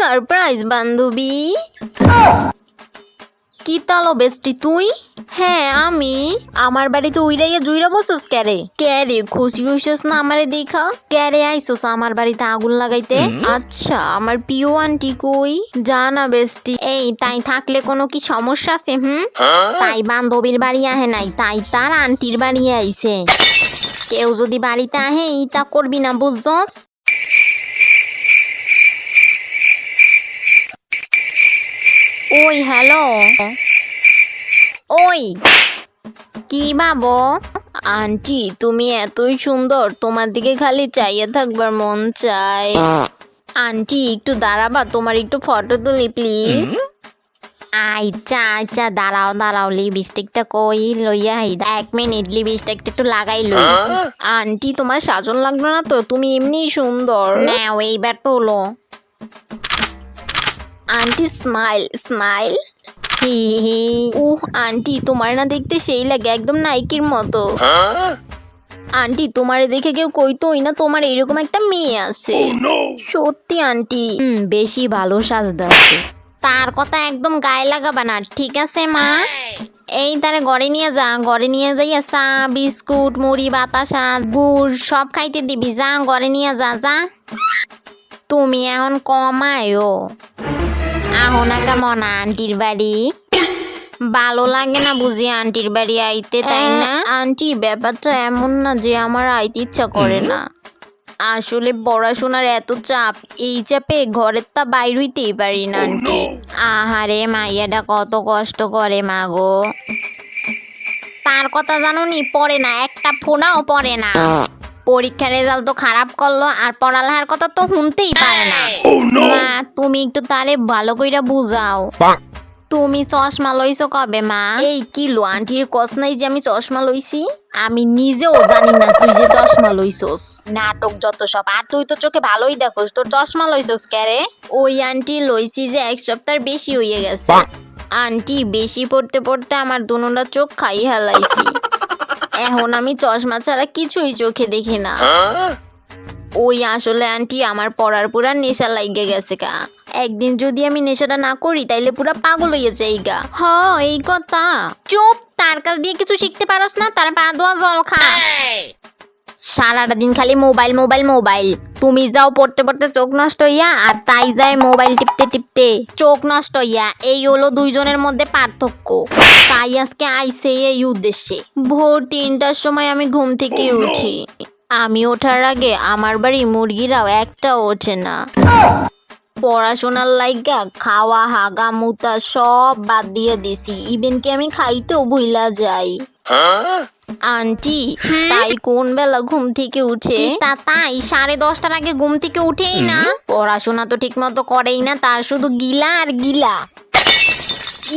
Surprise বান্ধবী। কি তালো বেস্টি তুই? হ্যাঁ আমি। আমার বাড়িতে উইরাইয়া জুইরা বসস ক্যারে? ক্যারে খুশি হইছস না আমারে দেখা? ক্যারে আইছস আমার বাড়িতে আগুন লাগাইতে? আচ্ছা আমার প্রিয় আন্টি কই? জানা বেস্টি। এই তাই থাকলে কোনো কি সমস্যা আছে? তাই বান্ধবীর বাড়ি আহে নাই, তাই তার আন্টির বাড়ি আইছে। কেউ যদি বাড়িতে আহে তা করবি না বুঝছস? ওই হ্যালো। ওই কি ভাবো? আন্টি তুমি এতই সুন্দর, তোমার দিকে খালি চাইয়ে থাকবার মন চায়। আন্টি একটু দাঁড়াবা, তোমার একটু ফটো তুলি প্লিজ। আচ্ছা আচ্ছা দাঁড়াও দাঁড়াও, লিপস্টিকটা কই লইয়া আই। 1 মিনিট, লিপস্টিকটা একটু লাগাই লই। আন্টি তোমার সাজন লাগলো না তো, তুমি এমনিই সুন্দর। নাও এইবার তোলো। Aunty smile smile. হি হি। উহ আন্টি তোমার না দেখতে সেই লাগে, একদম নাইকির মতো। আন্টি তোমারে দেখে কেউ কইতোই না তোমার এরকম একটা মেয়ে আছে। সত্যি আন্টি বেশি ভালো সাজদাছে। তার কথা একদম গায়ে লাগাবা না, ঠিক আছে মা? এই তারে ঘরে নিয়ে যা, ঘরে নিয়ে যাইয়া চা বিস্কুট মুড়ি বাতাসা গুড় সব খাইতে দিবি। যা ঘরে নিয়ে যা যা। তুমি এখন কমায়ও। আহো না কেমন আন্টির বাড়ি? ভালো লাগে না বুঝি আন্টির বাড়ি আইতে, তাই না? আন্টি ব্যাপারটা এমন না যে আমার আইতে ইচ্ছা করে না, আসলে পড়াশোনার এত চাপ, এই চাপে ঘরের তা বাইর হইতেই পারি না আন্টি। আহারে মাইয়াটা কত কষ্ট করে মাগো। তার কথা জানো নি, পড়ে না, একটা ফোনাও পড়ে না। পরীক্ষার রেজাল্ট তো খারাপ করলো, আর পড়ালেখার কথা তো শুনতেই পারে না। মা তুমি একটু তারে ভালো কইরা বুঝাও। তুমি চশমা লইছো কবে মা? এই কি লো আন্টির কস নাই যে আমি চশমা লইছি? আমি নিজেও জানি না তুই যে চশমা লইছস। নাটক যত সব। আর তুই তো চোখে ভালোই দেখোস, তোর চশমা লইছস ক্যারে? ওই আন্টি লইছি যে 1 সপ্তাহ বেশি হইয়া গেছে। আন্টি বেশি পড়তে পড়তে আমার দুনোটা চোখ খাই হেলাইছি। এখন আমি চশমা ছাড়া কিছুই চোখে দেখি না। ওই আসলে আন্টি আমার পড়ার পুরা নেশা লাইগে গেছে গা। একদিন যদি আমি নেশাটা না করি তাইলে পুরা পাগল হয়ে যাই গা। হ এই কথা। চুপ, তার কাছ দিয়ে কিছু শিখতে পারস না, তার পা ধোয়া জল খা। সারাটা দিন খালি মোবাইল মোবাইল মোবাইল। তুমি যাও পড়তে পড়তে চোখ নষ্ট হইয়া, আর তাই যায় মোবাইল টিপতে টিপতে চোখ নষ্ট হইয়া। এই হলো দুইজনের মধ্যে পার্থক্য। তাই আজকে আইছে এই উদ্দেশ্যে। ভোর 3টার সময় আমি ঘুম থেকে উঠি। আমি ওঠার আগে আমার বাড়ি মুরগিরাও একটা ওঠে না। পড়াশোনার লাইগা খাওয়া হাগা মুতা সব বাদ দিয়ে দিছি, ইভেন কি আমি খাইতেও ভুইলা যাই। আন্টি তাই কোন বেলা ঘুম থেকে উঠে? তাই 10:30টার আগে ঘুম থেকে উঠেই না। পড়াশোনা তো ঠিক মতো করেই না, তার শুধু গিলা আর গিলা।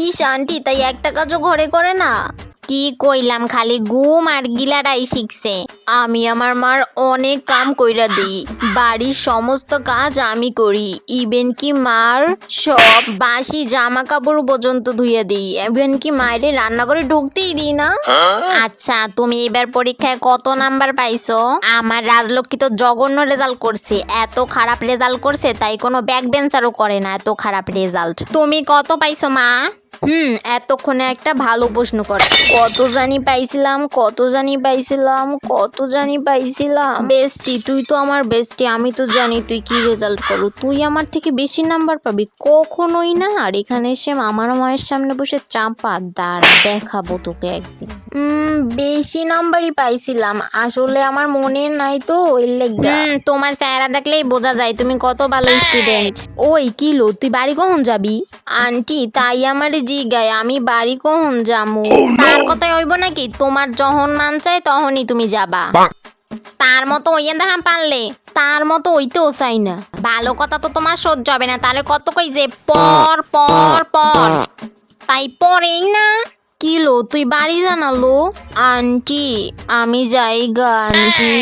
ইস আন্টি তাই একটা কাজও ঘরে করে না? কি কইলাম, খালি ঘুম আর গিলাটাই শিখছে। আমি আমার মার অনেক কাম কইরা দিই, বাড়ির সমস্ত কাজ আমি করি, ইভেন কি মার সব বাসি জামা কাপড় পর্যন্ত ধুইয়া দিই, ইভেন কি মায়ের রান্নাঘরে ঢুকতেই দিই না। আচ্ছা তুমি এবার পরীক্ষায় কত নাম্বার পাইছো? আমার রাজলক্ষ্মী তো জঘন্য রেজাল্ট করছে, এত খারাপ রেজাল্ট করছে তাই কোনো ব্যাক বেঞ্চারও করে না, এত খারাপ রেজাল্ট। তুমি কত পাইছো মা? এতক্ষণে একটা ভালো প্রশ্ন কর। কত জানি পাইছিলাম কত জানি পাইছিলাম কত জানি পাইছিলাম। বেস্টি তুই তো আমার বেস্টি, আমি তো জানি তুই কি রেজাল্ট করো, তুই আমার থেকে বেশি নাম্বার পাবি কখনোই না। আর এখানে এসে আমার মায়ের সামনে বসে চাপা দাঁড়া, দেখাবো তোকে একদিন। বেশি নাম্বারই পাইছিলাম, আসলে আমার মনে নাই তো এর লেগা। তোমার চেহারা দেখলেই বোঝা যায় তুমি কত ভালো স্টুডেন্ট। ওই কিলো তুই বাড়ি কখন যাবি? আন্টি তাই আমার জিগায় আমি বাড়ি কখন যামু? তার কথাই হইব নাকি, তোমার যখন মান চাই তখনই তুমি যাবা। তার মতো হইয়া দেখা পারলে, তার মতো হইতেও চাই না। ভালো কথা তো তোমার সহ্য হবে না, তাহলে কত কই যে পর পর পর, তাই পরেই না। কিলো তুই বাড়ি জানালো? আন্টি আমি যাই গা আন্টি,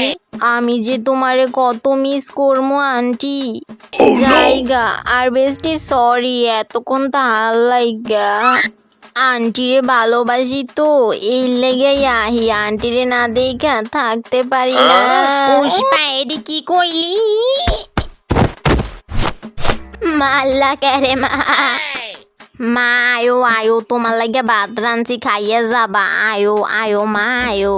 আমি যে তোমারে কত মিস করবো আন্টি। যাইগা। আর বেস্টি সরি এতক্ষণ তাহার লাইগা। আন্টিরে ভালোবাসি তো এই লেগে আহি, আন্টিরে না দেখা থাকতে পারি না। পুষ্পা এদি কি কইলি? মাল্লা কেরে মা। মা আয়ো আয়ো, তোমার লাগে ভাত রাঁধছি, খাইয়া যাবা। আয়ো আয়ো মা আয়ো।